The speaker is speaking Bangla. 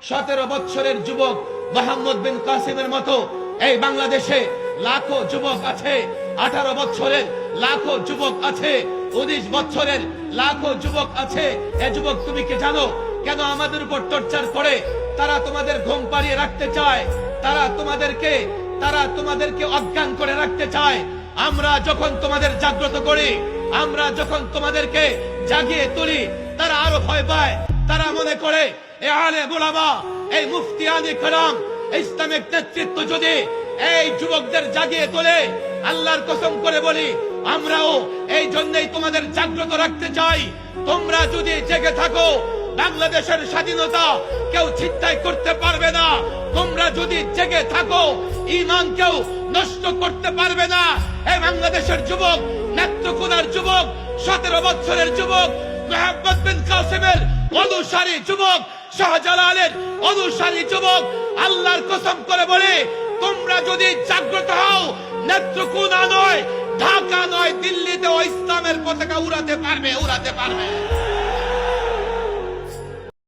17 বছরের যুবক মোহাম্মদ বিন কাসিমের মতো এই বাংলাদেশে লাখো যুবক আছে। 18 বছরের লাখো যুবক আছে, 19 বছরের লাখো যুবক আছে। এ যুবক, তুমি কি জানো কেন আমাদের উপর টর্চার করে? তারা তোমাদের ঘুম পাড়িয়ে রাখতে চায়, তারা তোমাদেরকে অজ্ঞান করে রাখতে চায়। আমরা যখন তোমাদের জাগ্রত করি, আমরা যখন তোমাদেরকে জাগিয়ে তুলি, তারা আরো ভয় পায়। তারা মনে করে এই আলেম উলামা, এই মুফতিয়ানে কেরাম, ইসলামিক নেতৃত্ব যদি এই যুবকদের জাগিয়ে তোলে, আল্লাহর কসম করে বলি, আমরাও এই জন্যই তোমাদের জাগ্রত রাখতে চাই। তোমরা যদি জেগে থাকো, বাংলাদেশের স্বাধীনতা কেউ ছিনতাই করতে পারবে না। তোমরা যদি জেগে থাকো, ঈমান কেউ নষ্ট করতে পারবে না। এই বাংলাদেশের যুবক, নেত্রকোনার যুবক, 17 বছরের যুবক, মোহাম্মদ বিন কাসিমের অনুসারী যুবক, শাহজালালের অনুসারী যুবক, আল্লাহর কসম করে বলে, তোমরা যদি জাগ্রত হও, নেত্রকোনা নয়, ঢাকা নয়, দিল্লিতেও ইসলামের পতাকা উড়াতে পারবে।